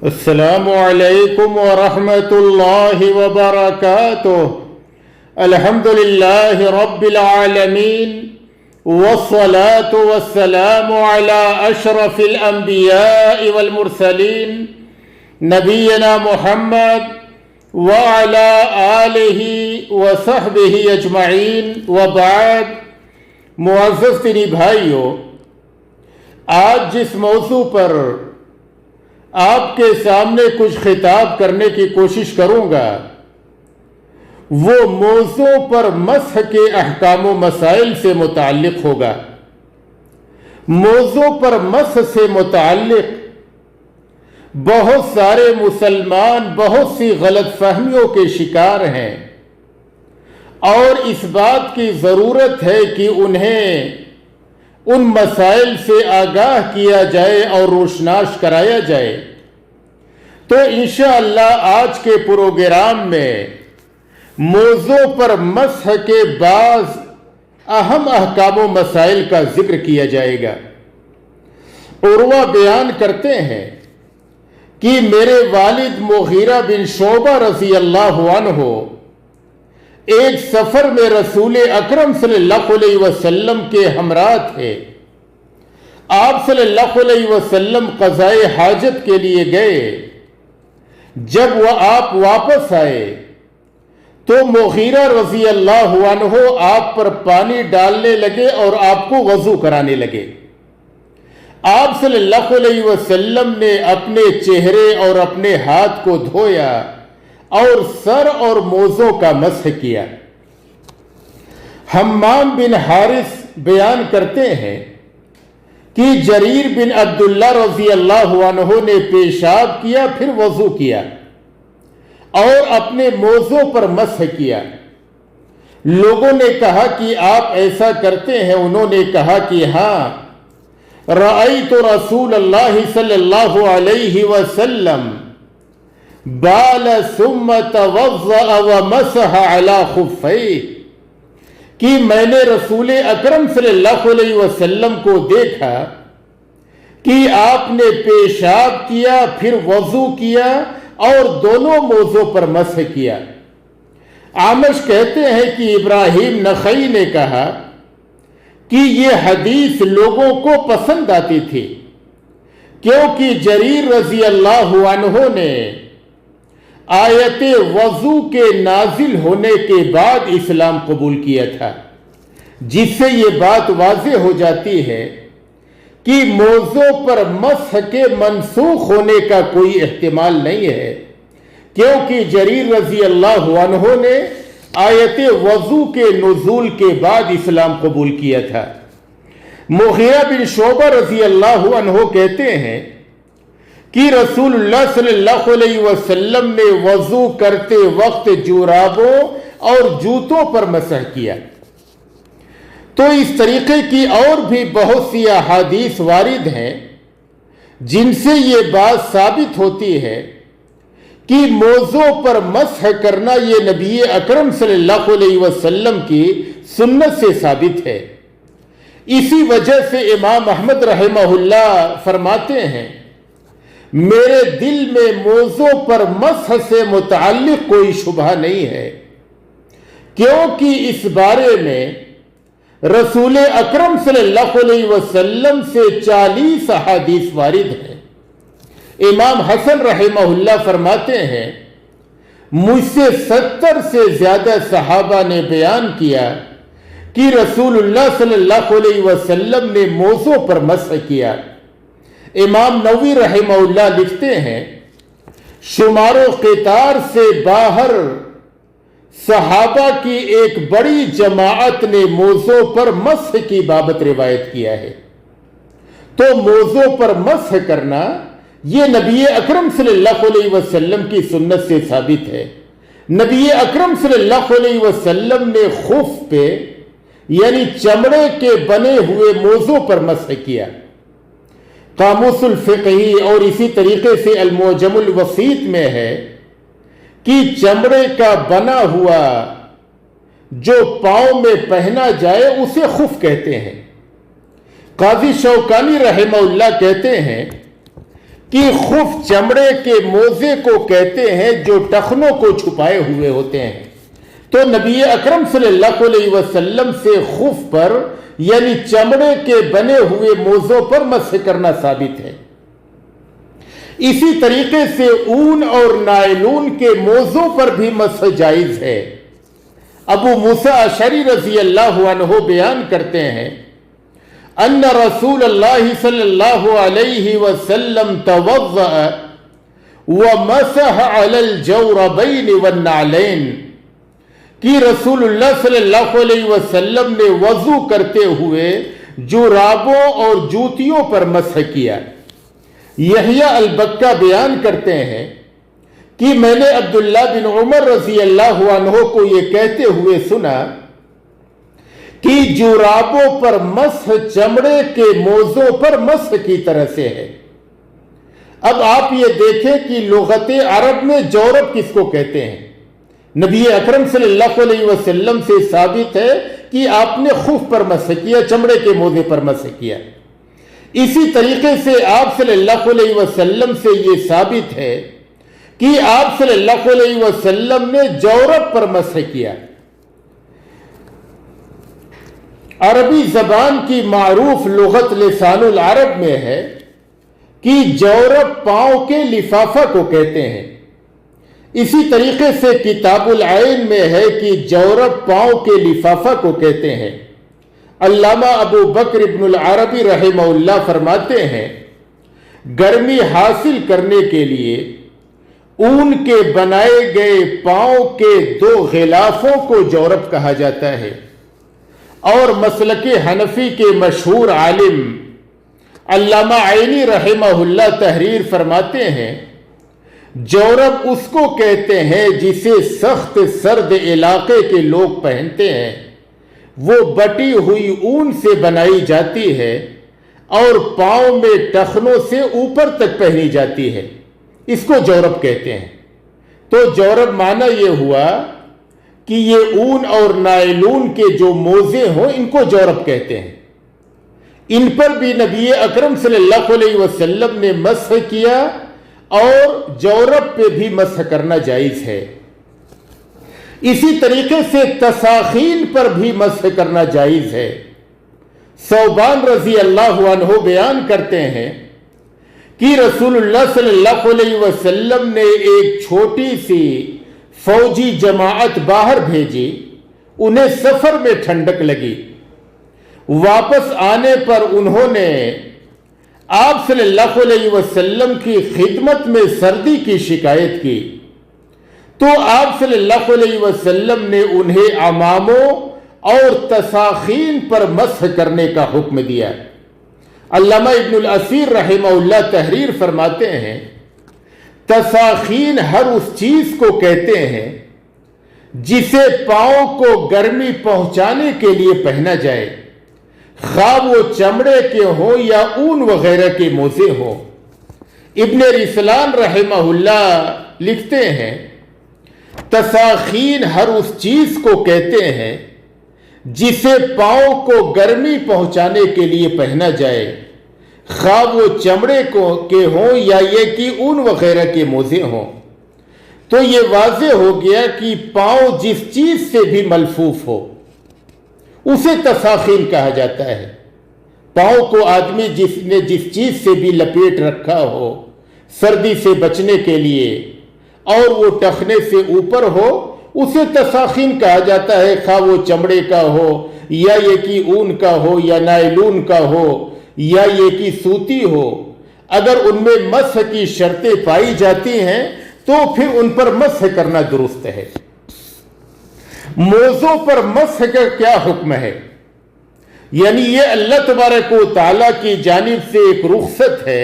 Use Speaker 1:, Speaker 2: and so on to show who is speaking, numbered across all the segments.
Speaker 1: السلام علیکم ورحمۃ اللہ وبرکاتہ۔ الحمد للہ رب العالمین والصلاة والسلام علی اشرف الانبیاء والمرسلین نبینا محمد وعلی آلہ وصحبہ اجمعین وبعد۔ معزز دینی بھائیو، آج جس موضوع پر آپ کے سامنے کچھ خطاب کرنے کی کوشش کروں گا وہ موضوع پر مسح کے احکام و مسائل سے متعلق ہوگا۔ موضوع پر مسح سے متعلق بہت سارے مسلمان بہت سی غلط فہمیوں کے شکار ہیں، اور اس بات کی ضرورت ہے کہ انہیں ان مسائل سے آگاہ کیا جائے اور روشناس کرایا جائے۔ تو انشاءاللہ آج کے پروگرام میں موضوع پر مسح کے بعض اہم احکام و مسائل کا ذکر کیا جائے گا۔ عروہ بیان کرتے ہیں کہ میرے والد مغیرہ بن شعبہ رضی اللہ عنہ ایک سفر میں رسول اکرم صلی اللہ علیہ وسلم کے ہمراہ تھے۔ آپ صلی اللہ علیہ وسلم قضائے حاجت کے لیے گئے۔ جب وہ آپ واپس آئے تو مغیرہ رضی اللہ عنہ آپ پر پانی ڈالنے لگے اور آپ کو وضو کرانے لگے۔ آپ صلی اللہ علیہ وسلم نے اپنے چہرے اور اپنے ہاتھ کو دھویا اور سر اور موزوں کا مسح کیا۔ حمام بن حارث بیان کرتے ہیں کہ جریر بن عبداللہ رضی اللہ عنہ نے پیشاب کیا، پھر وضو کیا اور اپنے موزوں پر مسح کیا۔ لوگوں نے کہا کہ آپ ایسا کرتے ہیں؟ انہوں نے کہا کہ ہاں، رأیت رسول اللہ صلی اللہ علیہ وسلم بال ثم توضأ ومسح علی خفیہ، کہ میں نے رسول اکرم صلی اللہ علیہ وسلم کو دیکھا کہ آپ نے پیشاب کیا، پھر وضو کیا اور دونوں موزوں پر مسح کیا۔ عامش کہتے ہیں کہ ابراہیم نخعی نے کہا کہ یہ حدیث لوگوں کو پسند آتی تھی، کیونکہ جریر رضی اللہ عنہ نے آیت وضو کے نازل ہونے کے بعد اسلام قبول کیا تھا، جس سے یہ بات واضح ہو جاتی ہے کہ موضوع پر مسح کے منسوخ ہونے کا کوئی احتمال نہیں ہے، کیونکہ جریر رضی اللہ عنہ نے آیت وضو کے نزول کے بعد اسلام قبول کیا تھا۔ مغیرہ بن شعبہ رضی اللہ عنہ کہتے ہیں کہ رسول اللہ صلی اللہ علیہ وسلم نے وضو کرتے وقت جورابوں اور جوتوں پر مسح کیا۔ تو اس طریقے کی اور بھی بہت سی احادیث وارد ہیں جن سے یہ بات ثابت ہوتی ہے کہ موضوع پر مسح کرنا یہ نبی اکرم صلی اللہ علیہ وسلم کی سنت سے ثابت ہے۔ اسی وجہ سے امام احمد رحمہ اللہ فرماتے ہیں، میرے دل میں موضوع پر مسح سے متعلق کوئی شبہ نہیں ہے، کیونکہ اس بارے میں رسول اکرم صلی اللہ علیہ وسلم سے 40 احادیث وارد ہیں۔ امام حسن رحمہ اللہ فرماتے ہیں، مجھ سے 70 سے زیادہ صحابہ نے بیان کیا کہ رسول اللہ صلی اللہ علیہ وسلم نے موضوع پر مسح کیا۔ امام نووی رحمہ اللہ لکھتے ہیں، شمار و قطار سے باہر صحابہ کی ایک بڑی جماعت نے موضوع پر مسح کی بابت روایت کیا ہے۔ تو موضوع پر مسح کرنا یہ نبی اکرم صلی اللہ علیہ وسلم کی سنت سے ثابت ہے۔ نبی اکرم صلی اللہ علیہ وسلم نے خف پہ یعنی چمڑے کے بنے ہوئے موضوع پر مسح کیا۔ قاموس الفقہی اور اسی طریقے سے المعجم الوسیط میں ہے کہ چمڑے کا بنا ہوا جو پاؤں میں پہنا جائے اسے خف کہتے ہیں۔ قاضی شوکانی رحمہ اللہ کہتے ہیں کہ خف چمڑے کے موزے کو کہتے ہیں جو ٹخنوں کو چھپائے ہوئے ہوتے ہیں، تو نبی اکرم صلی اللہ علیہ وسلم سے خف پر یعنی چمڑے کے بنے ہوئے موزوں پر مسح کرنا ثابت ہے۔ اسی طریقے سے اون اور نائلون کے موزوں پر بھی مسح جائز ہے۔ ابو موسیٰ اشعری رضی اللہ عنہ بیان کرتے ہیں ان رسول اللہ صلی اللہ علیہ وسلم توضأ ومسح علی الجوربین والنعلین، کہ رسول اللہ صلی اللہ علیہ وسلم نے وضو کرتے ہوئے جرابوں اور جوتیوں پر مسح کیا۔ یحییٰ البکہ بیان کرتے ہیں کہ میں نے عبداللہ بن عمر رضی اللہ عنہ کو یہ کہتے ہوئے سنا کہ جرابوں پر مسح چمڑے کے موزوں پر مسح کی طرح سے ہے۔ اب آپ یہ دیکھیں کہ لغت عرب میں جورب کس کو کہتے ہیں؟ نبی اکرم صلی اللہ علیہ وسلم سے ثابت ہے کہ آپ نے خف پر مسح کیا، چمڑے کے موزے پر مسح کیا۔ اسی طریقے سے آپ صلی اللہ علیہ وسلم سے یہ ثابت ہے کہ آپ صلی اللہ علیہ وسلم نے جورب پر مسح کیا۔ عربی زبان کی معروف لغت لسان العرب میں ہے کہ جورب پاؤں کے لفافہ کو کہتے ہیں۔ اسی طریقے سے کتاب العین میں ہے کہ جورب پاؤں کے لفافہ کو کہتے ہیں۔ علامہ ابو بکر ابن العربی رحمہ اللہ فرماتے ہیں گرمی حاصل کرنے کے لیے اون کے بنائے گئے پاؤں کے 2 غلافوں کو جورب کہا جاتا ہے، اور مسلک حنفی کے مشہور عالم علامہ عینی رحمہ اللہ تحریر فرماتے ہیں جورب اس کو کہتے ہیں جسے سخت سرد علاقے کے لوگ پہنتے ہیں، وہ بٹی ہوئی اون سے بنائی جاتی ہے اور پاؤں میں ٹخنوں سے اوپر تک پہنی جاتی ہے، اس کو جورب کہتے ہیں۔ تو جورب معنی یہ ہوا کہ یہ اون اور نائلون کے جو موزے ہوں ان کو جورب کہتے ہیں۔ ان پر بھی نبی اکرم صلی اللہ علیہ وسلم نے مسح کیا اور جورب پہ بھی مسح کرنا جائز ہے۔ اسی طریقے سے تساخین پر بھی مسح کرنا جائز ہے۔ ثوبان رضی اللہ عنہ بیان کرتے ہیں کہ رسول اللہ صلی اللہ علیہ وسلم نے ایک چھوٹی سی فوجی جماعت باہر بھیجی، انہیں سفر میں ٹھنڈک لگی، واپس آنے پر انہوں نے آپ صلی اللہ علیہ وسلم کی خدمت میں سردی کی شکایت کی، تو آپ صلی اللہ علیہ وسلم نے انہیں عماموں اور تساخین پر مسح کرنے کا حکم دیا۔ علامہ ابن الاسیر رحمہ اللہ تحریر فرماتے ہیں تساخین ہر اس چیز کو کہتے ہیں جسے پاؤں کو گرمی پہنچانے کے لیے پہنا جائے، خواہ وہ چمڑے کے ہوں یا اون وغیرہ کے موزے ہوں۔ ابن رسلان رحمہ اللہ لکھتے ہیں تساخین ہر اس چیز کو کہتے ہیں جسے پاؤں کو گرمی پہنچانے کے لیے پہنا جائے، خواہ وہ چمڑے کے ہوں یا یہ کہ اون وغیرہ کے موزے ہوں۔ تو یہ واضح ہو گیا کہ پاؤں جس چیز سے بھی ملفوف ہو اسے تساخین کہا جاتا ہے۔ پاؤں کو آدمی جس نے جس چیز سے بھی لپیٹ رکھا ہو سردی سے بچنے کے لیے اور وہ ٹخنے سے اوپر ہو اسے تساخین کہا جاتا ہے، خواہ وہ چمڑے کا ہو یا یہ کہ اون کا ہو یا نائلون کا ہو یا یہ کہ سوتی ہو۔ اگر ان میں مسح کی شرطیں پائی جاتی ہیں تو پھر ان پر مسح کرنا درست ہے۔ موزوں پر مسح کا کیا حکم ہے؟ یعنی یہ اللہ تبارک و تعالیٰ کی جانب سے ایک رخصت ہے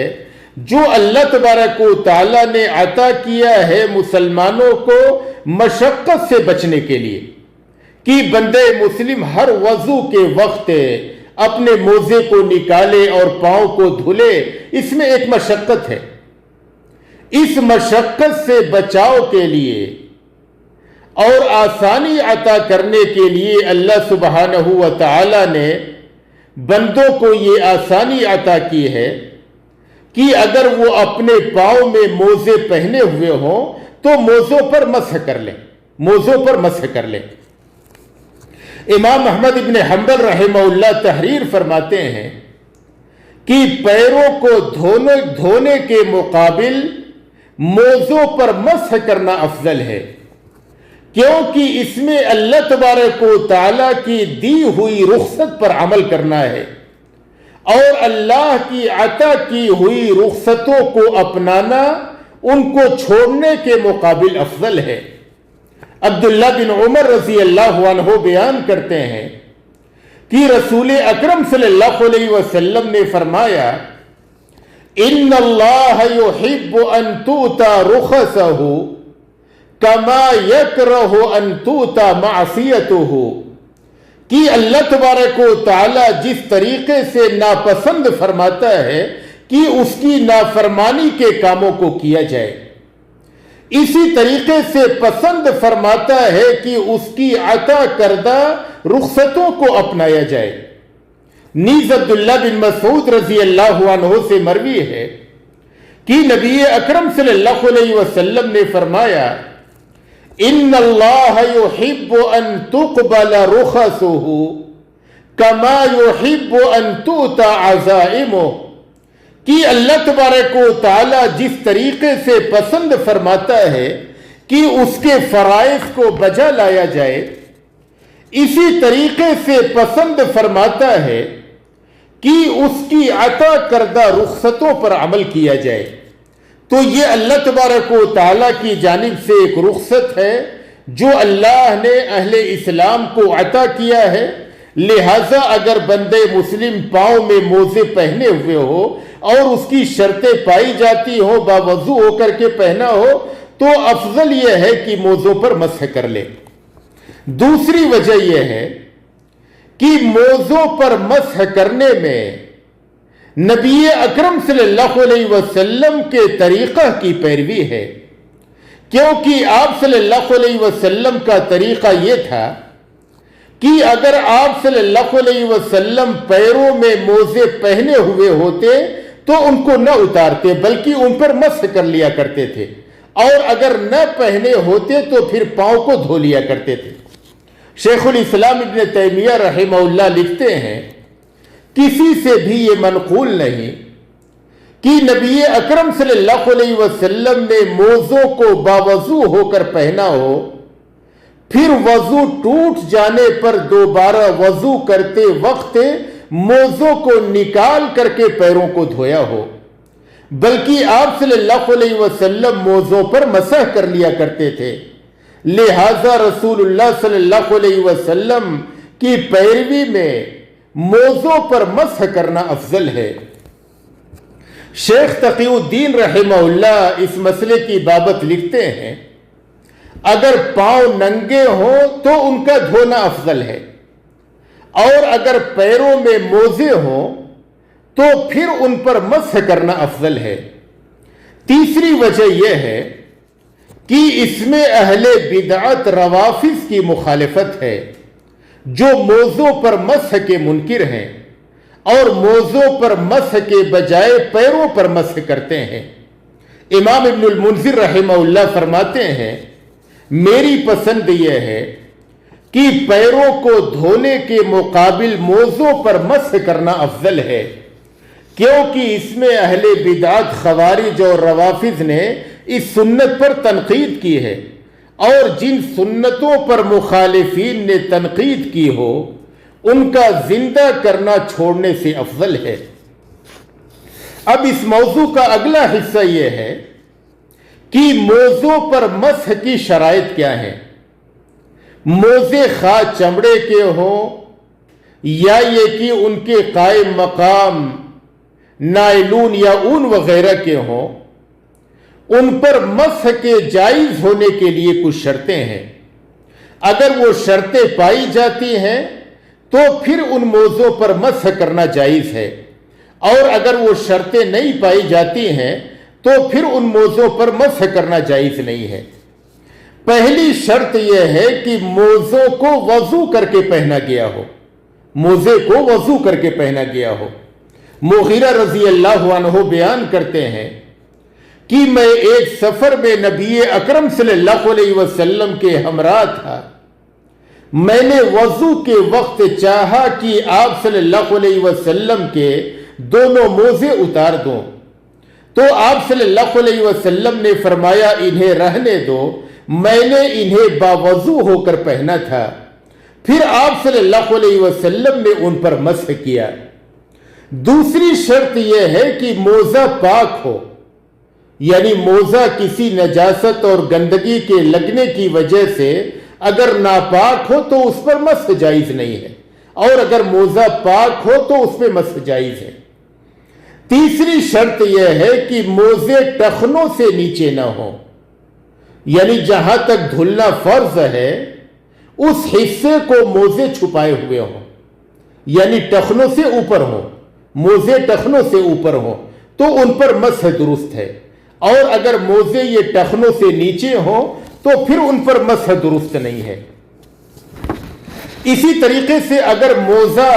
Speaker 1: جو اللہ تبارک و تعالیٰ نے عطا کیا ہے مسلمانوں کو مشقت سے بچنے کے لیے، کہ بندے مسلم ہر وضو کے وقت اپنے موزے کو نکالے اور پاؤں کو دھلے، اس میں ایک مشقت ہے۔ اس مشقت سے بچاؤ کے لیے اور آسانی عطا کرنے کے لیے اللہ سبحانہ و تعالی نے بندوں کو یہ آسانی عطا کی ہے کہ اگر وہ اپنے پاؤں میں موزے پہنے ہوئے ہوں تو موزوں پر مسح کر لیں، موزوں پر مسح کر لیں۔ امام احمد ابن حنبل رحمہ اللہ تحریر فرماتے ہیں کہ پیروں کو دھونے کے مقابل موزوں پر مسح کرنا افضل ہے، کیونکہ اس میں اللہ تبارک و تعالیٰ کی دی ہوئی رخصت پر عمل کرنا ہے اور اللہ کی عطا کی ہوئی رخصتوں کو اپنانا ان کو چھوڑنے کے مقابل افضل ہے۔ عبداللہ بن عمر رضی اللہ عنہ بیان کرتے ہیں کہ رسول اکرم صلی اللہ علیہ وسلم نے فرمایا ان اللہ یحب ان تؤتی رخصہ کما یکرہ ان تؤتی معصیتہ، کہ اللہ تبارک و تعالی جس طریقے سے ناپسند فرماتا ہے کہ اس کی نافرمانی کے کاموں کو کیا جائے، اسی طریقے سے پسند فرماتا ہے کہ اس کی عطا کردہ رخصتوں کو اپنایا جائے۔ نیز عبداللہ بن مسعود رضی اللہ عنہ سے مروی ہے کہ نبی اکرم صلی اللہ علیہ وسلم نے فرمایا ان اللہ یحب ان تقبل رخصہ کما یحب ان تؤتی عزائمہ، کہ اللہ تبارک و تعالی جس طریقے سے پسند فرماتا ہے کہ اس کے فرائض کو بجا لایا جائے، اسی طریقے سے پسند فرماتا ہے کہ اس کی عطا کردہ رخصتوں پر عمل کیا جائے۔ تو یہ اللہ تبارک و تعالیٰ کی جانب سے ایک رخصت ہے جو اللہ نے اہل اسلام کو عطا کیا ہے، لہٰذا اگر بندے مسلم پاؤں میں موزے پہنے ہوئے ہو اور اس کی شرطیں پائی جاتی ہو، باوضو ہو کر کے پہنا ہو، تو افضل یہ ہے کہ موزوں پر مسح کر لے۔ دوسری وجہ یہ ہے کہ موزوں پر مسح کرنے میں نبی اکرم صلی اللہ علیہ وسلم کے طریقہ کی پیروی ہے، کیونکہ آپ صلی اللہ علیہ وسلم کا طریقہ یہ تھا کہ اگر آپ صلی اللہ علیہ وسلم پیروں میں موزے پہنے ہوئے ہوتے تو ان کو نہ اتارتے بلکہ ان پر مسح کر لیا کرتے تھے، اور اگر نہ پہنے ہوتے تو پھر پاؤں کو دھو لیا کرتے تھے۔ شیخ الاسلام ابن تیمیہ رحمہ اللہ لکھتے ہیں کسی سے بھی یہ منقول نہیں کہ نبی اکرم صلی اللہ علیہ وسلم نے موزوں کو باوضو ہو کر پہنا ہو، پھر وضو ٹوٹ جانے پر دوبارہ وضو کرتے وقت موزوں کو نکال کر کے پیروں کو دھویا ہو، بلکہ آپ صلی اللہ علیہ وسلم موزوں پر مسح کر لیا کرتے تھے۔ لہذا رسول اللہ صلی اللہ علیہ وسلم کی پیروی میں موزوں پر مسح کرنا افضل ہے۔ شیخ تقی الدین رحمہ اللہ اس مسئلے کی بابت لکھتے ہیں اگر پاؤں ننگے ہوں تو ان کا دھونا افضل ہے، اور اگر پیروں میں موزے ہوں تو پھر ان پر مسح کرنا افضل ہے۔ تیسری وجہ یہ ہے کہ اس میں اہل بدعت روافض کی مخالفت ہے جو موزوں پر مسح کے منکر ہیں اور موزوں پر مسح کے بجائے پیروں پر مسح کرتے ہیں۔ امام ابن المنذر رحمہ اللہ فرماتے ہیں میری پسند یہ ہے کہ پیروں کو دھونے کے مقابل موزوں پر مسح کرنا افضل ہے، کیونکہ اس میں اہل بدعت خوارج اور روافض نے اس سنت پر تنقید کی ہے، اور جن سنتوں پر مخالفین نے تنقید کی ہو ان کا زندہ کرنا چھوڑنے سے افضل ہے۔ اب اس موضوع کا اگلا حصہ یہ ہے کہ موزوں پر مسح کی شرائط کیا ہیں۔ موزے خواہ چمڑے کے ہوں یا یہ کہ ان کے قائم مقام نائلون یا اون وغیرہ کے ہوں، ان پر مسح کے جائز ہونے کے لیے کچھ شرطیں ہیں۔ اگر وہ شرطیں پائی جاتی ہیں تو پھر ان موزوں پر مسح کرنا جائز ہے، اور اگر وہ شرطیں نہیں پائی جاتی ہیں تو پھر ان موزوں پر مسح کرنا جائز نہیں ہے۔ پہلی شرط یہ ہے کہ موزوں کو وضو کر کے پہنا گیا ہو، موزے کو وضو کر کے پہنا گیا ہو۔ مغیرہ رضی اللہ عنہ بیان کرتے ہیں کہ میں ایک سفر میں نبی اکرم صلی اللہ علیہ وسلم کے ہمراہ تھا. میں نے وضو کے وقت چاہا کہ آپ صلی اللہ علیہ وسلم کے دونوں موزے اتار دوں، تو آپ صلی اللہ علیہ وسلم نے فرمایا انہیں رہنے دو، میں نے انہیں باوضو ہو کر پہنا تھا. پھر آپ صلی اللہ علیہ وسلم نے ان پر مسح کیا. دوسری شرط یہ ہے کہ موزہ پاک ہو، یعنی موزہ کسی نجاست اور گندگی کے لگنے کی وجہ سے اگر ناپاک ہو تو اس پر مسح جائز نہیں ہے، اور اگر موزہ پاک ہو تو اس پہ مسح جائز ہے. تیسری شرط یہ ہے کہ موزے ٹخنوں سے نیچے نہ ہوں، یعنی جہاں تک دھلنا فرض ہے اس حصے کو موزے چھپائے ہوئے ہوں، یعنی ٹخنوں سے اوپر ہوں. موزے ٹخنوں سے اوپر ہوں تو ان پر مسح درست ہے، اور اگر موزے یہ ٹخنوں سے نیچے ہوں تو پھر ان پر مسح درست نہیں ہے. اسی طریقے سے اگر موزہ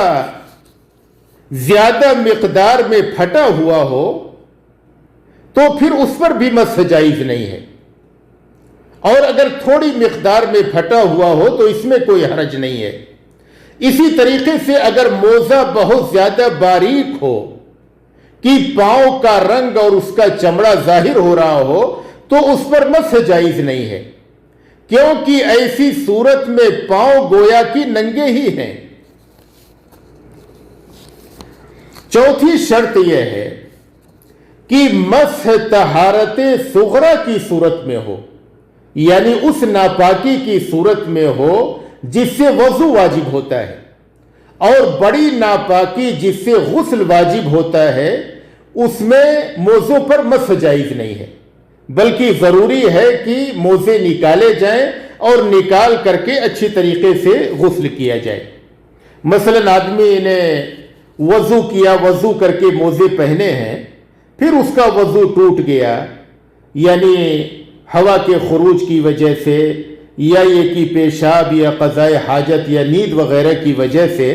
Speaker 1: زیادہ مقدار میں پھٹا ہوا ہو تو پھر اس پر بھی مسح جائز نہیں ہے، اور اگر تھوڑی مقدار میں پھٹا ہوا ہو تو اس میں کوئی حرج نہیں ہے. اسی طریقے سے اگر موزہ بہت زیادہ باریک ہو کہ پاؤں کا رنگ اور اس کا چمڑا ظاہر ہو رہا ہو تو اس پر مسح جائز نہیں ہے، کیونکہ ایسی صورت میں پاؤں گویا کی ننگے ہی ہیں. چوتھی شرط یہ ہے کہ مسح طہارت صغرا کی صورت میں ہو، یعنی اس ناپاکی کی صورت میں ہو جس سے وضو واجب ہوتا ہے، اور بڑی ناپاکی جس سے غسل واجب ہوتا ہے اس میں موزوں پر مسح جائز نہیں ہے، بلکہ ضروری ہے کہ موزے نکالے جائیں اور نکال کر کے اچھی طریقے سے غسل کیا جائے. مثلا آدمی نے وضو کیا، وضو کر کے موزے پہنے ہیں، پھر اس کا وضو ٹوٹ گیا، یعنی ہوا کے خروج کی وجہ سے یا یہ کہ پیشاب یا قضاء حاجت یا نیند وغیرہ کی وجہ سے،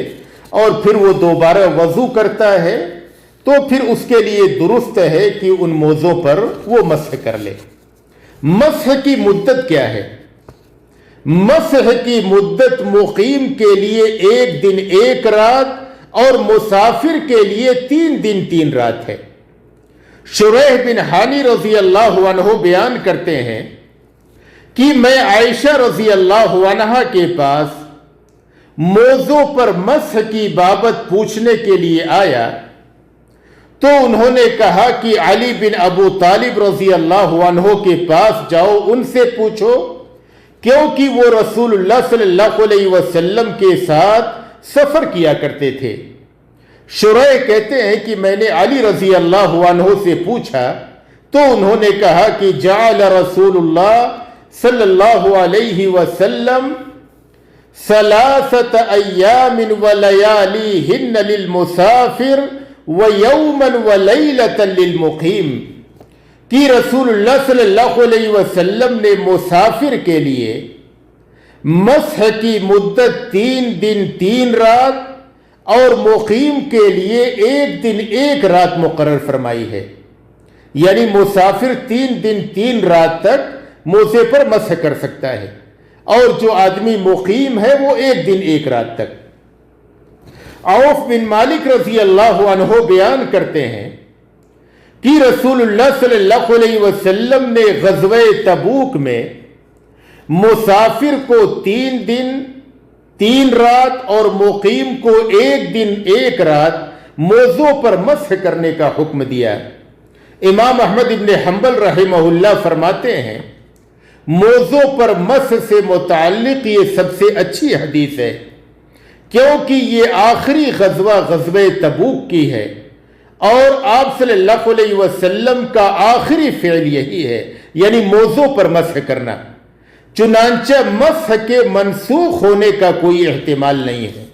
Speaker 1: اور پھر وہ دوبارہ وضو کرتا ہے تو پھر اس کے لیے درست ہے کہ ان موزوں پر وہ مسح کر لے. مسح کی مدت کیا ہے؟ مسح کی مدت مقیم کے لیے 1 دن 1 رات اور مسافر کے لیے 3 دن 3 رات ہے. شریح بن حانی رضی اللہ عنہ بیان کرتے ہیں کہ میں عائشہ رضی اللہ عنہ کے پاس موزوں پر مسح کی بابت پوچھنے کے لیے آیا تو انہوں نے کہا کہ علی بن ابو طالب رضی اللہ عنہ کے پاس جاؤ، ان سے پوچھو، کیونکہ وہ رسول اللہ صلی اللہ علیہ وسلم کے ساتھ سفر کیا کرتے تھے. شریح کہتے ہیں کہ میں نے علی رضی اللہ عنہ سے پوچھا تو انہوں نے کہا کہ جعل رسول اللہ صلی اللہ علیہ وسلم 3 ایام ولیالیہن للمسافر ویوما ولیلتا للمقیم، کہ رسول اللہ صلی اللہ علیہ وسلم نے مسافر کے لیے مسح کی مدت 3 دن 3 رات اور مقیم کے لیے 1 دن 1 رات مقرر فرمائی ہے، یعنی مسافر 3 دن 3 رات تک موزے پر مسح کر سکتا ہے، اور جو آدمی مقیم ہے وہ 1 دن 1 رات تک. عوف بن مالک رضی اللہ عنہ بیان کرتے ہیں کہ رسول اللہ صلی اللہ علیہ وسلم نے غزوہ تبوک میں مسافر کو 3 دن 3 رات اور مقیم کو 1 دن 1 رات موزوں پر مسح کرنے کا حکم دیا. امام احمد بن حنبل رحمہ اللہ فرماتے ہیں موزوں پر مسح سے متعلق یہ سب سے اچھی حدیث ہے، کیونکہ یہ آخری غزوہ غزوہ تبوک کی ہے اور آپ صلی اللہ علیہ وسلم کا آخری فعل یہی ہے، یعنی موزوں پر مسح کرنا. چنانچہ مسح کے منسوخ ہونے کا کوئی احتمال نہیں ہے.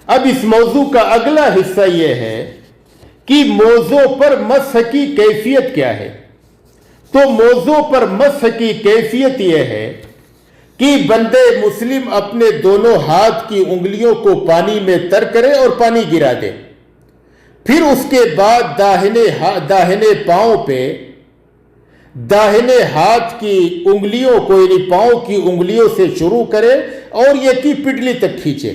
Speaker 1: اب اس موضوع کا اگلا حصہ یہ ہے کہ موزوں پر مسح کی کیفیت کیا ہے. تو موزوں پر مسح کی کیفیت یہ ہے کہ بندے مسلم اپنے دونوں ہاتھ کی انگلیوں کو پانی میں تر کرے اور پانی گرا دے، پھر اس کے بعد داہنے پاؤں پہ داہنے ہاتھ کی انگلیوں کو یعنی پاؤں کی انگلیوں سے شروع کرے اور یہ کی پڈلی تک کھینچے.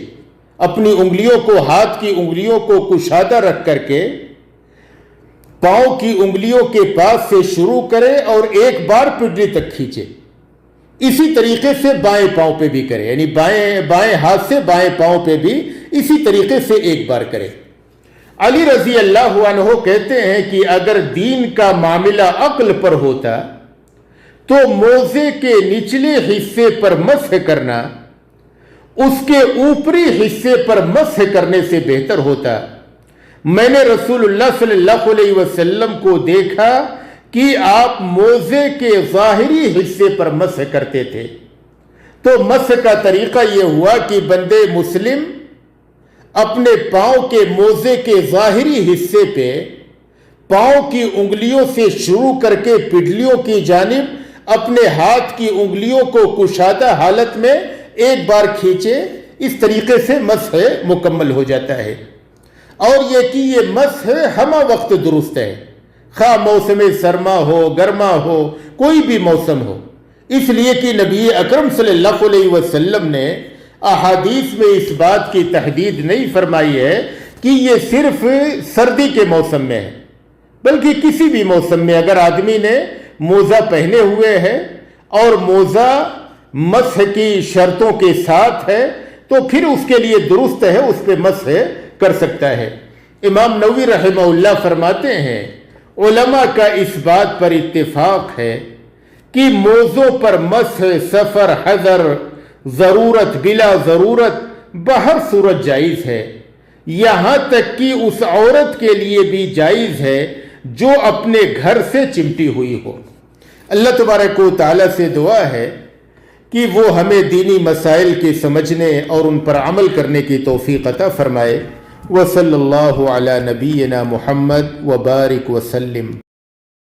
Speaker 1: اپنی انگلیوں کو ہاتھ کی انگلیوں کو کشادہ رکھ کر کے پاؤں کی انگلیوں کے پاس سے شروع کرے اور ایک بار پڈلی تک کھینچے. اسی طریقے سے بائیں پاؤں پہ بھی کرے, یعنی بائیں ہاتھ سے بائیں پاؤں پہ بھی اسی طریقے سے ایک بار کرے. علی رضی اللہ عنہ کہتے ہیں کہ اگر دین کا معاملہ عقل پر ہوتا تو موزے کے نچلے حصے پر مسح کرنا اس کے اوپری حصے پر مسح کرنے سے بہتر ہوتا. میں نے رسول اللہ صلی اللہ علیہ وسلم کو دیکھا کہ آپ موزے کے ظاہری حصے پر مسح کرتے تھے. تو مسح کا طریقہ یہ ہوا کہ بندے مسلم اپنے پاؤں کے موزے کے ظاہری حصے پہ پاؤں کی انگلیوں سے شروع کر کے پڈلیوں کی جانب اپنے ہاتھ کی انگلیوں کو کشادہ حالت میں ایک بار کھینچے. اس طریقے سے مسح مکمل ہو جاتا ہے. اور یہ کہ یہ مسح ہمہ وقت درست ہے, خواہ موسم سرما ہو گرما ہو کوئی بھی موسم ہو, اس لیے کہ نبی اکرم صلی اللہ علیہ وسلم نے احادیث میں اس بات کی تحدید نہیں فرمائی ہے کہ یہ صرف سردی کے موسم میں ہے, بلکہ کسی بھی موسم میں اگر آدمی نے موزہ پہنے ہوئے ہے اور موزہ مسح کی شرطوں کے ساتھ ہے تو پھر اس کے لیے درست ہے, اس پہ مسح کر سکتا ہے. امام نووی رحمہ اللہ فرماتے ہیں علماء کا اس بات پر اتفاق ہے کہ موزوں پر مسح سفر حضر ضرورت بلا ضرورت بہر صورت جائز ہے, یہاں تک کہ اس عورت کے لیے بھی جائز ہے جو اپنے گھر سے چمٹی ہوئی ہو. اللہ تبارک و تعالیٰ سے دعا ہے کہ وہ ہمیں دینی مسائل کے سمجھنے اور ان پر عمل کرنے کی توفیق عطا فرمائے. وصلی اللہ علی نبینا محمد وبارک وسلم.